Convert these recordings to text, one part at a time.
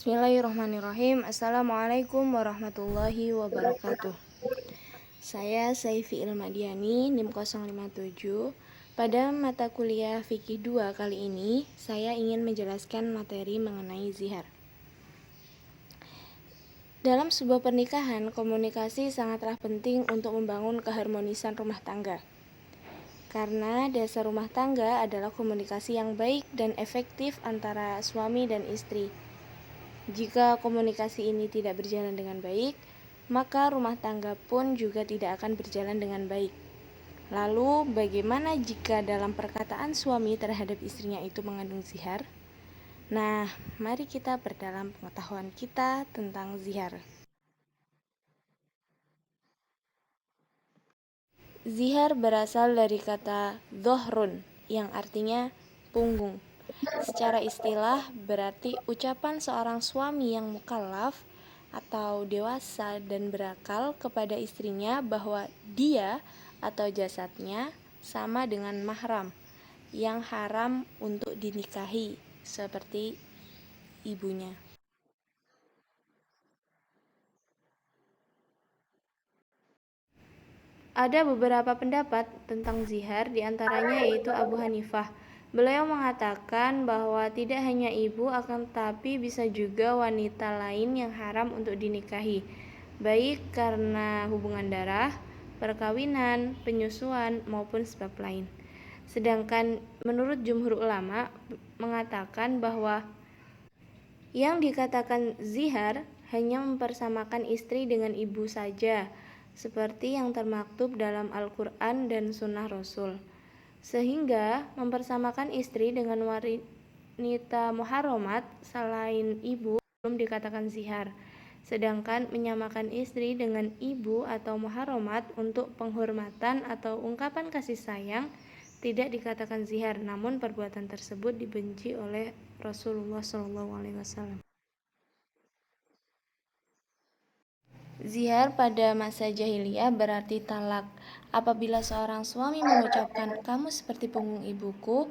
Bismillahirrahmanirrahim. Assalamualaikum warahmatullahi wabarakatuh. Saya Saifi Ilmadiani, NIM 057. Pada mata kuliah Fikih 2 kali ini, saya ingin menjelaskan materi mengenai zihar. Dalam sebuah pernikahan, komunikasi sangatlah penting untuk membangun keharmonisan rumah tangga. Karena dasar rumah tangga adalah komunikasi yang baik dan efektif antara suami dan istri. Jika komunikasi ini tidak berjalan dengan baik, maka rumah tangga pun juga tidak akan berjalan dengan baik. Lalu, bagaimana jika dalam perkataan suami terhadap istrinya itu mengandung zihar? Nah, mari kita perdalam pengetahuan kita tentang zihar. Zihar berasal dari kata dhohrun, yang artinya punggung. Secara istilah berarti ucapan seorang suami yang mukallaf atau dewasa dan berakal kepada istrinya bahwa dia atau jasadnya sama dengan mahram yang haram untuk dinikahi seperti ibunya. Ada beberapa pendapat tentang zihar, diantaranya yaitu Abu Hanifah. Beliau mengatakan bahwa tidak hanya ibu akan tetapi bisa juga wanita lain yang haram untuk dinikahi, baik karena hubungan darah, perkawinan, penyusuan, maupun sebab lain. Sedangkan menurut jumhur ulama mengatakan bahwa yang dikatakan zihar hanya mempersamakan istri dengan ibu saja, seperti yang termaktub dalam Al-Quran dan Sunnah Rasul. Sehingga mempersamakan istri dengan wanita muharramat selain ibu belum dikatakan zihar. Sedangkan menyamakan istri dengan ibu atau muharramat untuk penghormatan atau ungkapan kasih sayang tidak dikatakan zihar, namun perbuatan tersebut dibenci oleh Rasulullah SAW. Zihar pada masa jahiliyah berarti talak. Apabila seorang suami mengucapkan "kamu seperti punggung ibuku",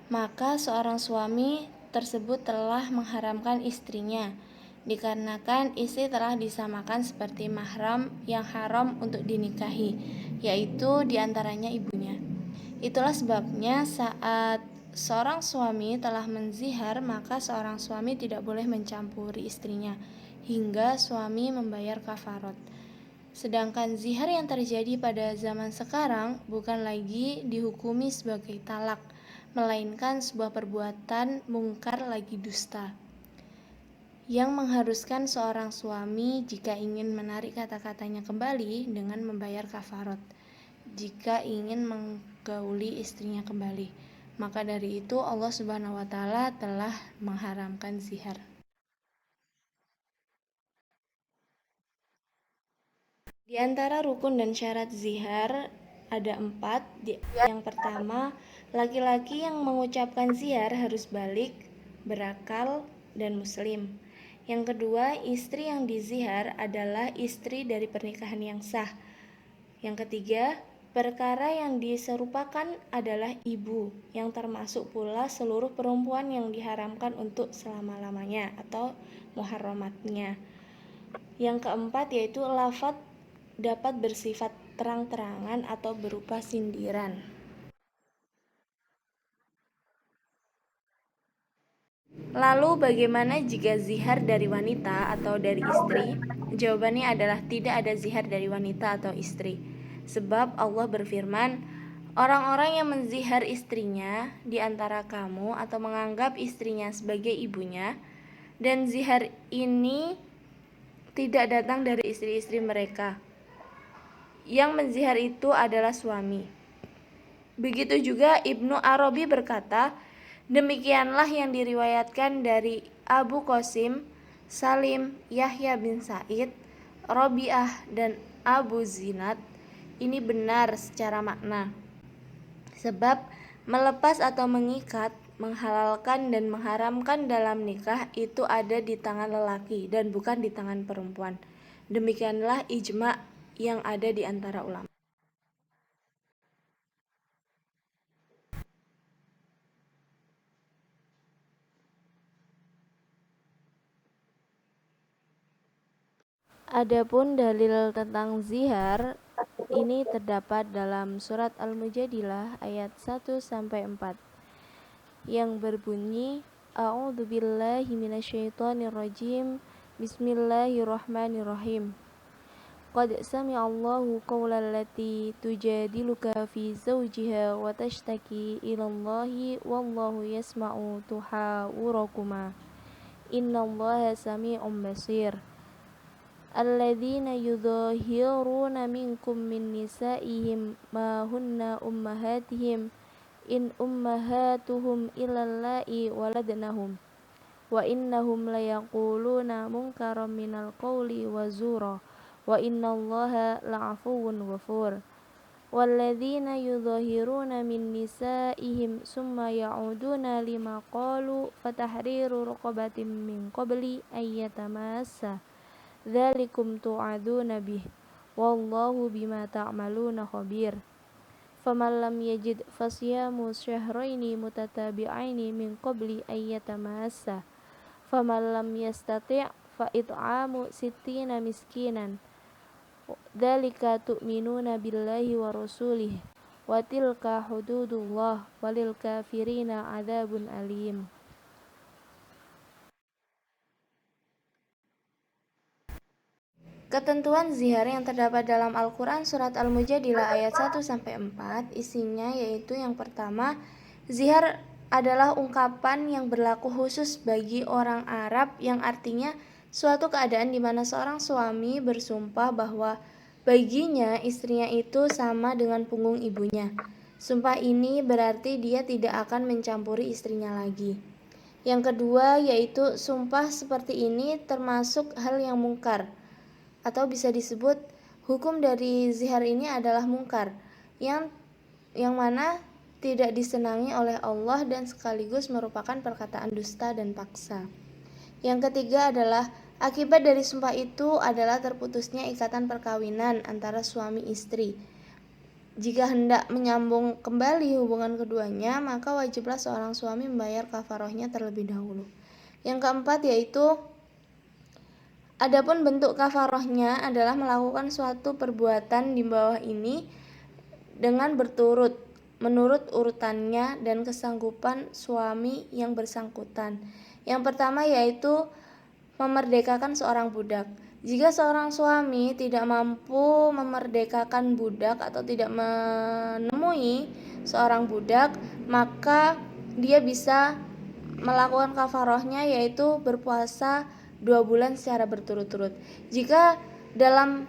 maka seorang suami tersebut telah mengharamkan istrinya, dikarenakan istri telah disamakan seperti mahram yang haram untuk dinikahi, yaitu diantaranya ibunya. Itulah sebabnya saat seorang suami telah menzihar, maka seorang suami tidak boleh mencampuri istrinya hingga suami membayar kafarat. Sedangkan zihar yang terjadi pada zaman sekarang bukan lagi dihukumi sebagai talak, melainkan sebuah perbuatan mungkar lagi dusta, yang mengharuskan seorang suami jika ingin menarik kata-katanya kembali dengan membayar kafarat jika ingin menggauli istrinya kembali. Maka dari itu Allah Subhanahu wa taala telah mengharamkan zihar. Di antara rukun dan syarat zihar ada 4. Yang pertama, laki-laki yang mengucapkan zihar harus balik, berakal, dan muslim. Yang kedua, istri yang dizihar adalah istri dari pernikahan yang sah. Yang ketiga, perkara yang diserupakan adalah ibu, yang termasuk pula seluruh perempuan yang diharamkan untuk selama-lamanya atau muharramatnya. Yang keempat yaitu lafadz dapat bersifat terang-terangan atau berupa sindiran. Lalu bagaimana jika zihar dari wanita atau dari istri? Jawabannya adalah tidak ada zihar dari wanita atau istri. Sebab Allah berfirman, orang-orang yang menzihar istrinya di antara kamu atau menganggap istrinya sebagai ibunya, dan zihar ini tidak datang dari istri-istri mereka. Yang menzihar itu adalah suami. Begitu juga Ibnu Arabi berkata, demikianlah yang diriwayatkan dari Abu Qasim, Salim, Yahya bin Sa'id, Rabi'ah, dan Abu Zinad. Ini benar secara makna. Sebab melepas atau mengikat, menghalalkan dan mengharamkan dalam nikah itu ada di tangan lelaki dan bukan di tangan perempuan. Demikianlah ijma' yang ada di antara ulama. Adapun dalil tentang zihar ini terdapat dalam surat Al-Mujadilah ayat 1-4 yang berbunyi A'udzubillahi minasyaitonirrajim. Bismillahirrahmanirrahim. Qad sami'allahu qawla allati tujadiluka fi zawjiha wa tashtaki ilallahi wallahu yasma'u tuhawurakuma innallaha sami'un basir. Alladzina yudhahiruna minkum min nisa'ihim ma hunna ummahatihim in ummahatuhum illallai waladnahum wa innahum layaquluna munkaram minal qawli wa zura wa innallaha la'afuwun ghafur. Walladzina yudhahiruna min nisa'ihim summa ya'uduna lima qalu fatahriru raqabatin min qabli ayyatamassa dzalikum tu'aduna bih wallahu bima ta'maluna khabir. Faman lam yajid fasyamu syahraini mutatabi'aini min qabli ayyatamassa faman lam yastati' fa it'amu sittina miskinan dzalika tu'minuna billahi wa rasulih wa tilka hududullah walil kafirina adzabun alim. Ketentuan zihar yang terdapat dalam Al-Quran Surat Al-Mujadilah ayat 1-4 isinya yaitu yang pertama, zihar adalah ungkapan yang berlaku khusus bagi orang Arab yang artinya suatu keadaan di mana seorang suami bersumpah bahwa baginya istrinya itu sama dengan punggung ibunya. Sumpah ini berarti dia tidak akan mencampuri istrinya lagi. Yang kedua yaitu sumpah seperti ini termasuk hal yang mungkar, atau bisa disebut hukum dari zihar ini adalah mungkar yang mana tidak disenangi oleh Allah dan sekaligus merupakan perkataan dusta dan paksa. Yang ketiga adalah akibat dari sumpah itu adalah terputusnya ikatan perkawinan antara suami istri. Jika hendak menyambung kembali hubungan keduanya, maka wajiblah seorang suami membayar kafarohnya terlebih dahulu. Yang keempat yaitu adapun bentuk kafarohnya adalah melakukan suatu perbuatan di bawah ini dengan berturut menurut urutannya dan kesanggupan suami yang bersangkutan. Yang pertama yaitu memerdekakan seorang budak. Jika seorang suami tidak mampu memerdekakan budak atau tidak menemui seorang budak, maka dia bisa melakukan kafarohnya yaitu berpuasa 2 bulan secara berturut-turut. Jika dalam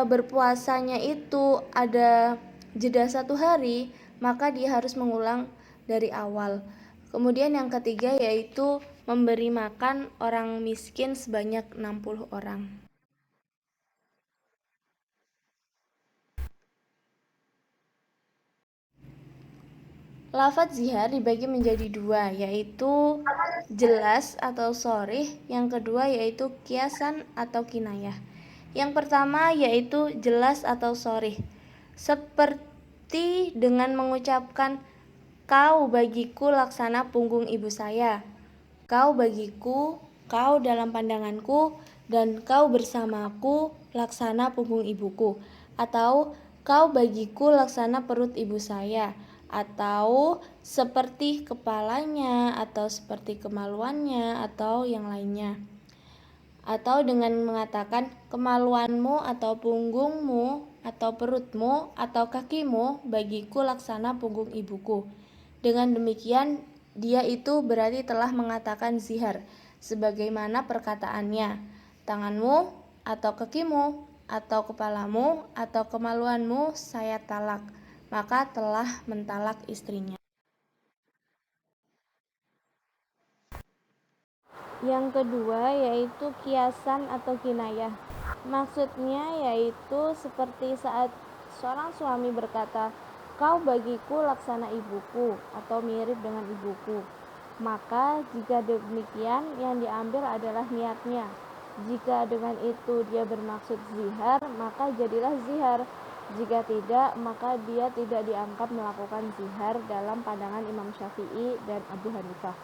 berpuasanya itu ada jeda 1 hari, maka dia harus mengulang dari awal. Kemudian yang ketiga yaitu memberi makan orang miskin sebanyak 60 orang. Lafadz zihar dibagi menjadi 2, yaitu jelas atau sharih, yang kedua yaitu kiasan atau kinayah. Yang pertama yaitu jelas atau sharih, seperti dengan mengucapkan kau bagiku laksana punggung ibu saya, kau bagiku, kau dalam pandanganku, dan kau bersamaku laksana punggung ibuku, atau kau bagiku laksana perut ibu saya, atau seperti kepalanya, atau seperti kemaluannya, atau yang lainnya. Atau dengan mengatakan kemaluanmu atau punggungmu atau perutmu atau kakimu bagiku laksana punggung ibuku. Dengan demikian dia itu berarti telah mengatakan zihar sebagaimana perkataannya, tanganmu atau kakimu atau kepalamu atau kemaluanmu saya talak, maka telah mentalak istrinya. Yang kedua yaitu kiasan atau kinayah. Maksudnya yaitu seperti saat seorang suami berkata, kau bagiku laksana ibuku atau mirip dengan ibuku. Maka jika demikian yang diambil adalah niatnya. Jika dengan itu dia bermaksud zihar, maka jadilah zihar. Jika tidak, maka dia tidak dianggap melakukan zihar dalam pandangan Imam Syafi'i dan Abu Hanifah.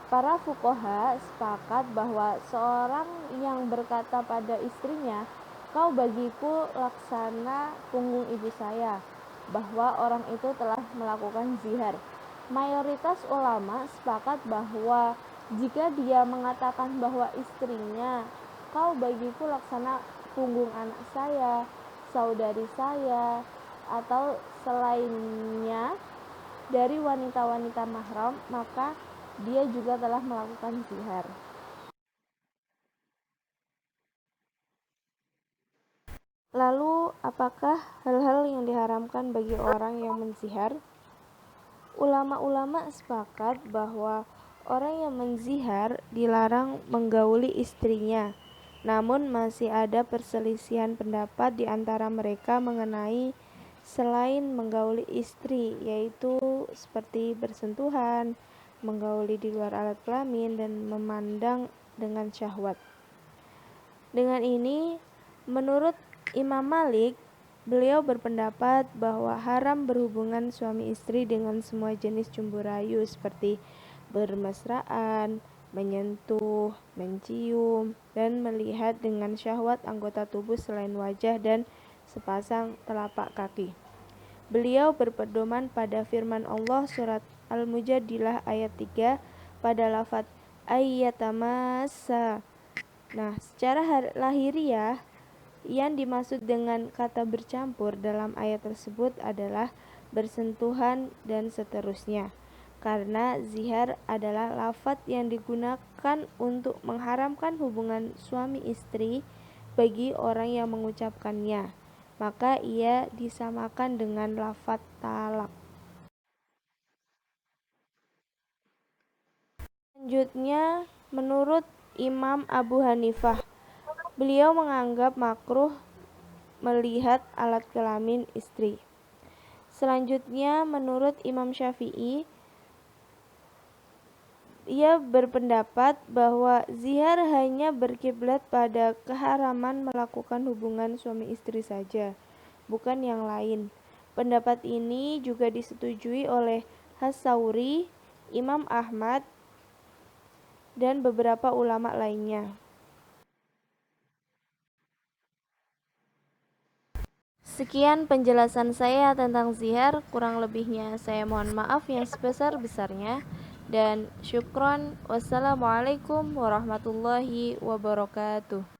Para fuqaha sepakat bahwa seorang yang berkata pada istrinya, "Kau bagiku laksana punggung ibu saya," bahwa orang itu telah melakukan zihar. Mayoritas ulama sepakat bahwa jika dia mengatakan bahwa istrinya, "Kau bagiku laksana punggung anak saya, saudari saya," atau selainnya dari wanita-wanita mahram, maka dia juga telah melakukan zihar. Lalu, apakah hal-hal yang diharamkan bagi orang yang menzihar? Ulama-ulama sepakat bahwa orang yang menzihar dilarang menggauli istrinya. Namun masih ada perselisihan pendapat di antara mereka mengenai selain menggauli istri, yaitu seperti bersentuhan, menggauli di luar alat kelamin, dan memandang dengan syahwat. Dengan ini, menurut Imam Malik, beliau berpendapat bahwa haram berhubungan suami istri dengan semua jenis cumbu rayu seperti bermesraan, menyentuh, mencium, dan melihat dengan syahwat anggota tubuh selain wajah dan sepasang telapak kaki. Beliau berpedoman pada firman Allah surat Al-Mujadilah ayat 3 pada lafaz ayyatamassa. Nah, secara lahiriah, yang dimaksud dengan kata bercampur dalam ayat tersebut adalah bersentuhan dan seterusnya. Karena zihar adalah lafaz yang digunakan untuk mengharamkan hubungan suami istri bagi orang yang mengucapkannya, maka ia disamakan dengan lafaz talak. Selanjutnya, menurut Imam Abu Hanifah, beliau menganggap makruh melihat alat kelamin istri. Selanjutnya, menurut Imam Syafi'i, ia berpendapat bahwa zihar hanya berkiblat pada keharaman melakukan hubungan suami istri saja, bukan yang lain. Pendapat ini juga disetujui oleh As-Sauri, Imam Ahmad, dan beberapa ulama lainnya. Sekian penjelasan saya tentang zihar, kurang lebihnya saya mohon maaf yang sebesar-besarnya, dan syukron. Wassalamualaikum warahmatullahi wabarakatuh.